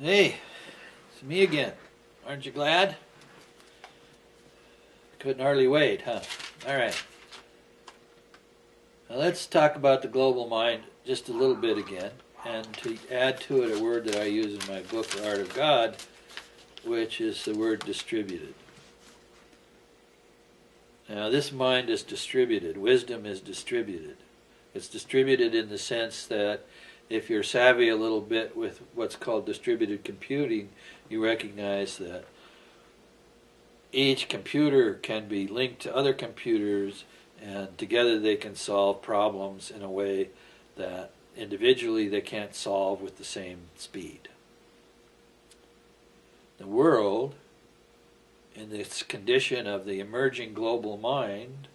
Hey, it's me again. Aren't you glad? Couldn't hardly wait, huh? All right. Now let's talk about the global mind just a little bit again, and to add to it a word that I use in my book, The Art of God, which is the word distributed. Now this mind is distributed. Wisdom is distributed. It's distributed in the sense that if you're savvy a little bit with what's called distributed computing, you recognize that each computer can be linked to other computers, and together they can solve problems in a way that individually they can't solve with the same speed. The world, in this condition of the emerging global mind,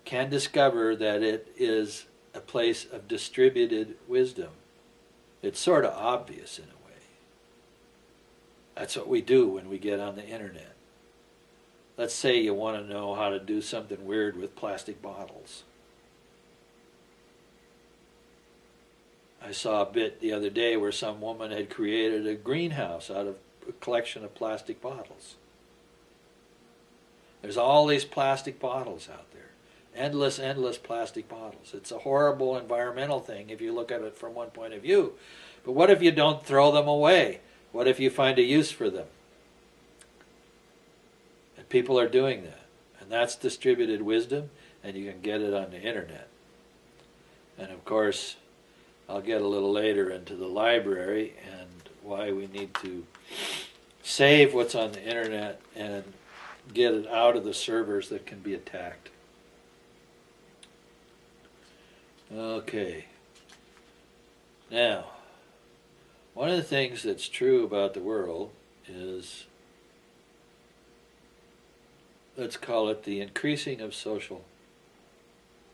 can discover that it is a place of distributed wisdom. It's sort of obvious in a way. That's what we do when we get on the internet. Let's say you want to know how to do something weird with plastic bottles. I saw a bit the other day where some woman had created a greenhouse out of a collection of plastic bottles. There's all these plastic bottles out there. Endless plastic bottles. It's a horrible environmental thing if you look at it from one point of view. But what if you don't throw them away? What if you find a use for them? And people are doing that. And that's distributed wisdom, and you can get it on the internet. And of course, I'll get a little later into the library and why we need to save what's on the internet and get it out of the servers that can be attacked. Okay. Now, one of the things that's true about the world is, let's call it the increasing of social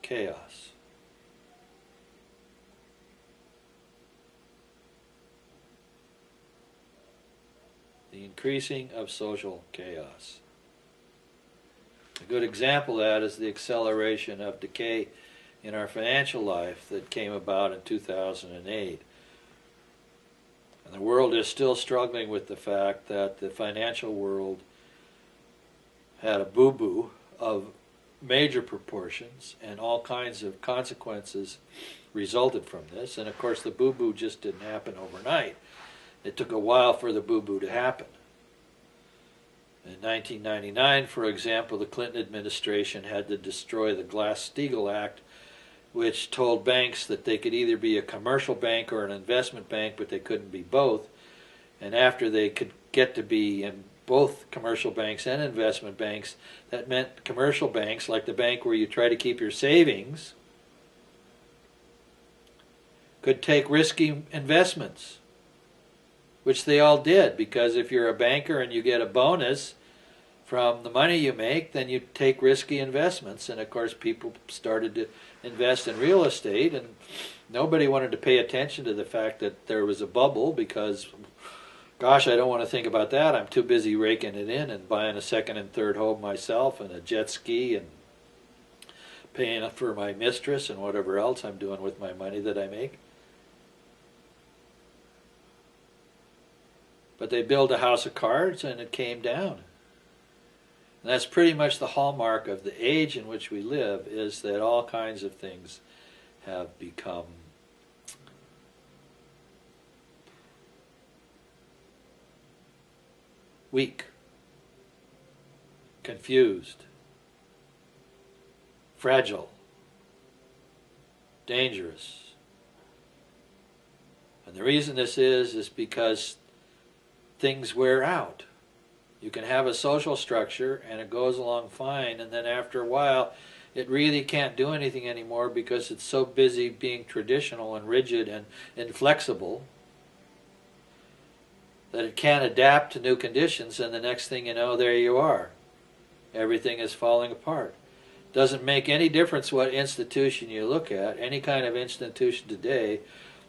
chaos. The increasing of social chaos. A good example of that is the acceleration of decay in our financial life that came about in 2008. And the world is still struggling with the fact that the financial world had a boo-boo of major proportions, and all kinds of consequences resulted from this. And of course the boo-boo just didn't happen overnight. It took a while for the boo-boo to happen. In 1999, for example, the Clinton administration had to destroy the Glass-Steagall Act, which told banks that they could either be a commercial bank or an investment bank, but they couldn't be both. And after they could get to be in both commercial banks and investment banks, that meant commercial banks, like the bank where you try to keep your savings, could take risky investments, which they all did, because if you're a banker and you get a bonus from the money you make, then you take risky investments. And of course people started to invest in real estate, and nobody wanted to pay attention to the fact that there was a bubble, because gosh, I don't want to think about that. I'm too busy raking it in and buying a second and third home myself and a jet ski and paying for my mistress and whatever else I'm doing with my money that I make. But they built a house of cards and it came down. And that's pretty much the hallmark of the age in which we live, is that all kinds of things have become weak, confused, fragile, dangerous. And the reason this is because things wear out. You can have a social structure and it goes along fine, and then after a while it really can't do anything anymore because it's so busy being traditional and rigid and inflexible that it can't adapt to new conditions, and the next thing you know, there you are. Everything is falling apart. Doesn't make any difference what institution you look at. Any kind of institution today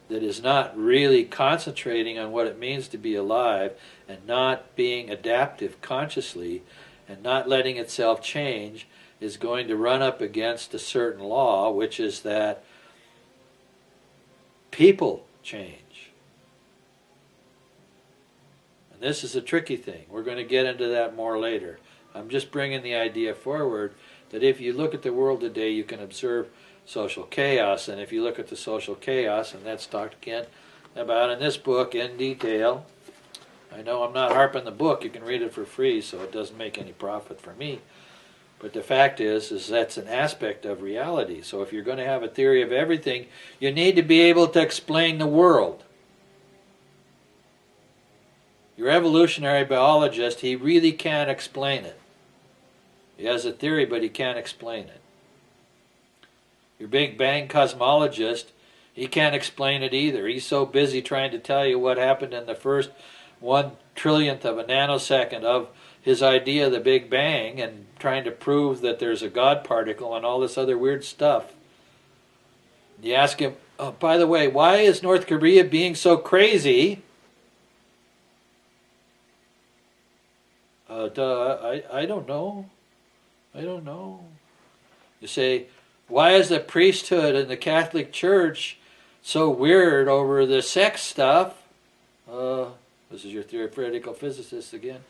that is not really concentrating on what it means to be alive and not being adaptive consciously and not letting itself change is going to run up against a certain law, which is that people change. this is a tricky thing. We're going to get into that more later. I'm just bringing the idea forward that if you look at the world today, you can observe social chaos. And if you look at the social chaos, and that's talked again about in this book in detail. I know I'm not harping the book. You can read it for free, so it doesn't make any profit for me. But the fact is that's an aspect of reality. So if you're going to have a theory of everything, you need to be able to explain the world. Your evolutionary biologist, he really can't explain it. He has a theory, but he can't explain it. Your Big Bang cosmologist, he can't explain it either. He's so busy trying to tell you what happened in the first 1/1,000,000th of a nanosecond of his idea of the Big Bang and trying to prove that there's a God particle and all this other weird stuff. You ask him, oh, by the way, why is North Korea being so crazy? I don't know. I don't know. You say, why is the priesthood in the Catholic Church so weird over the sex stuff? This is your theoretical physicist again.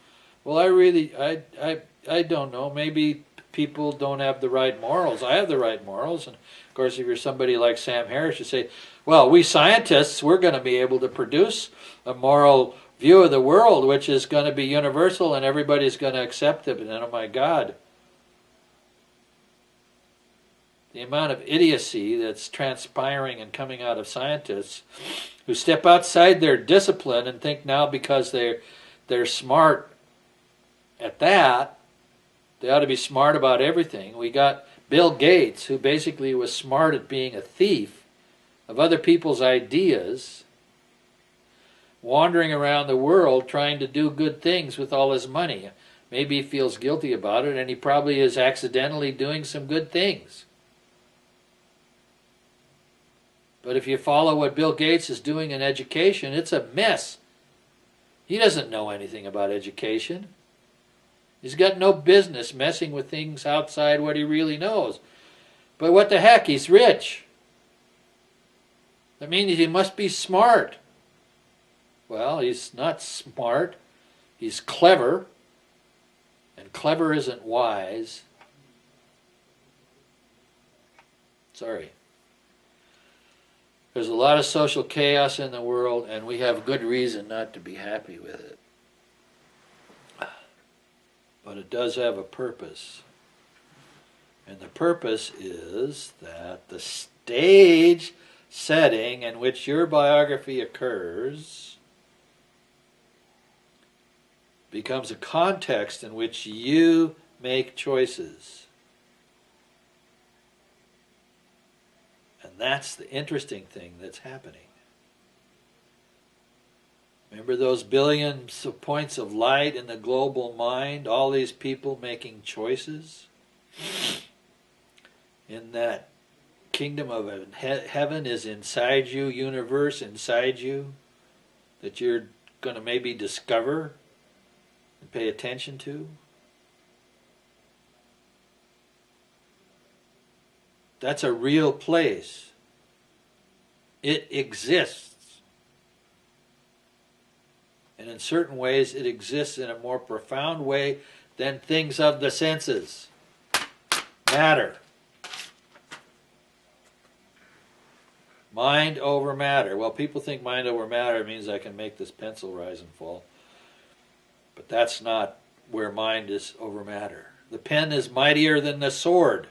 Well, I don't know. Maybe people don't have the right morals. I have the right morals. And, of course, if you're somebody like Sam Harris, you say, well, we scientists, we're going to be able to produce a moral view of the world, which is going to be universal and everybody's going to accept it. And then, oh my God, the amount of idiocy that's transpiring and coming out of scientists who step outside their discipline and think now because they're smart at that, they ought to be smart about everything. We got Bill Gates, who basically was smart at being a thief of other people's ideas, wandering around the world trying to do good things with all his money. Maybe he feels guilty about it, and he probably is accidentally doing some good things. But if you follow what Bill Gates is doing in education, it's a mess. He doesn't know anything about education. He's got no business messing with things outside what he really knows. But what the heck, he's rich. That means he must be smart. Well, he's not smart. He's clever. And clever isn't wise. Sorry. There's a lot of social chaos in the world, and we have good reason not to be happy with it. But it does have a purpose. And the purpose is that the stage setting in which your biography occurs becomes a context in which you make choices. And that's the interesting thing that's happening. Remember those billions of points of light in the global mind? All these people making choices? In that kingdom of heaven is inside you, universe inside you, that you're going to maybe discover and pay attention to. That's a real place. It exists. And in certain ways, it exists in a more profound way than things of the senses. Matter. Mind over matter. Well, people think mind over matter means I can make this pencil rise and fall. But that's not where mind is over matter. The pen is mightier than the sword.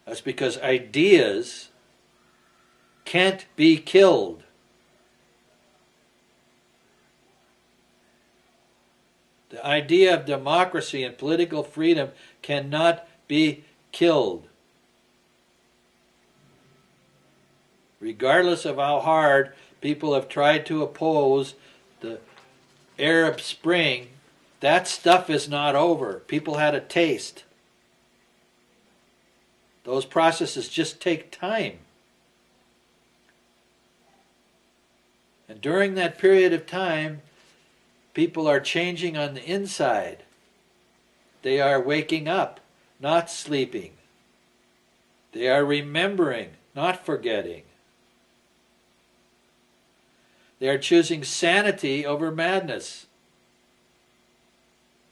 That's because ideas can't be killed. The idea of democracy and political freedom cannot be killed. Regardless of how hard people have tried to oppose the Arab Spring, that stuff is not over. People had a taste. Those processes just take time. And during that period of time, people are changing on the inside. They are waking up, not sleeping. They are remembering, not forgetting. They are choosing sanity over madness.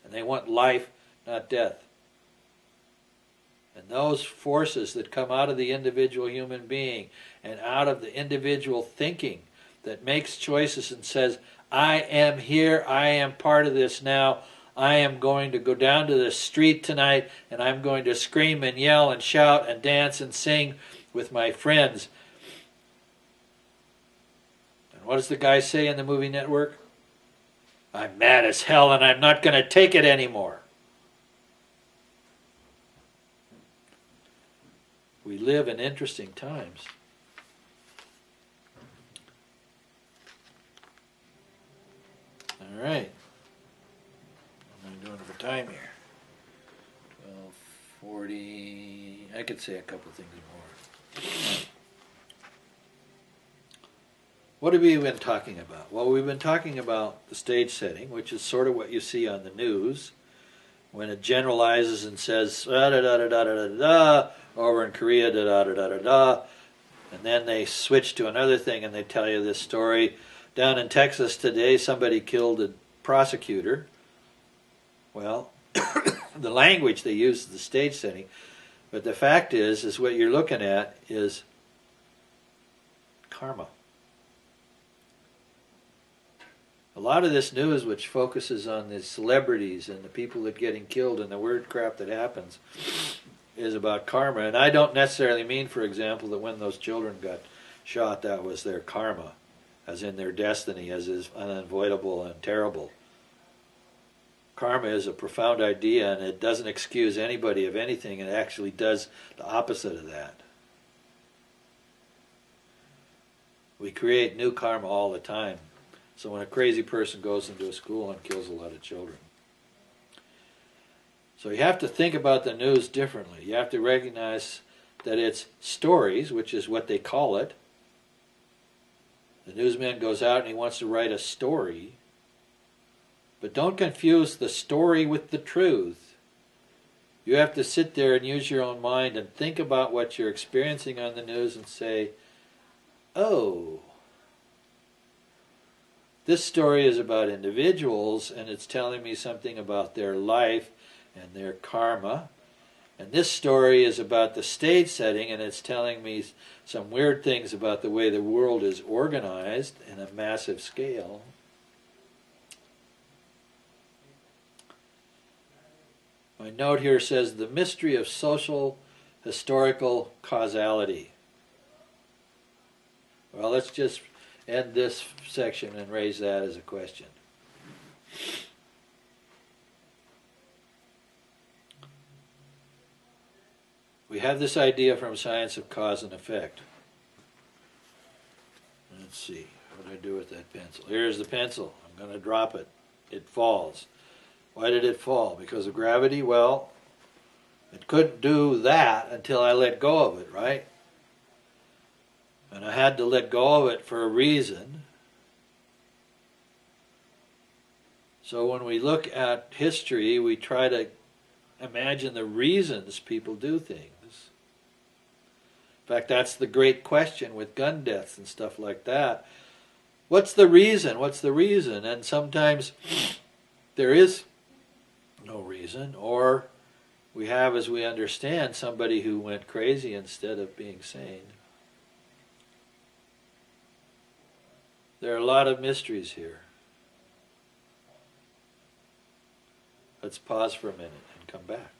And they want life, not death. And those forces that come out of the individual human being and out of the individual thinking that makes choices and says, I am here, I am part of this now, I am going to go down to the street tonight and I'm going to scream and yell and shout and dance and sing with my friends. And what does the guy say in the movie network? I'm mad as hell and I'm not going to take it anymore. We live in interesting times. All right. What am I doing for time here? 12:40. I could say a couple things more. What have we been talking about? Well, we've been talking about the stage setting, which is sort of what you see on the news when it generalizes and says da da da da da da da over in Korea da da da da da da, and then they switch to another thing and they tell you this story. Down in Texas today, somebody killed a prosecutor. Well, the language they use is the stage setting, but the fact is what you're looking at is karma. A lot of this news, which focuses on the celebrities and the people that are getting killed and the weird crap that happens, is about karma. And I don't necessarily mean, for example, that when those children got shot, that was their karma, as in their destiny, as is unavoidable and terrible. Karma is a profound idea, and it doesn't excuse anybody of anything. It actually does the opposite of that. We create new karma all the time. So when a crazy person goes into a school and kills a lot of children. So you have to think about the news differently. You have to recognize that it's stories, which is what they call it. The newsman goes out and he wants to write a story. But don't confuse the story with the truth. You have to sit there and use your own mind and think about what you're experiencing on the news and say, oh, this story is about individuals and it's telling me something about their life and their karma. And this story is about the stage setting and it's telling me some weird things about the way the world is organized in a massive scale. My note here says the mystery of social historical causality. Well, let's just end this section and raise that as a question. We have this idea from science of cause and effect. Let's see, what do I do with that pencil? Here's the pencil. I'm going to drop it. It falls. Why did it fall? Because of gravity? Well, it couldn't do that until I let go of it, right? And I had to let go of it for a reason. So when we look at history, we try to imagine the reasons people do things. In fact, that's the great question with gun deaths and stuff like that. What's the reason? What's the reason? And sometimes there is no reason, or we have, as we understand, somebody who went crazy instead of being sane. There are a lot of mysteries here. Let's pause for a minute and come back.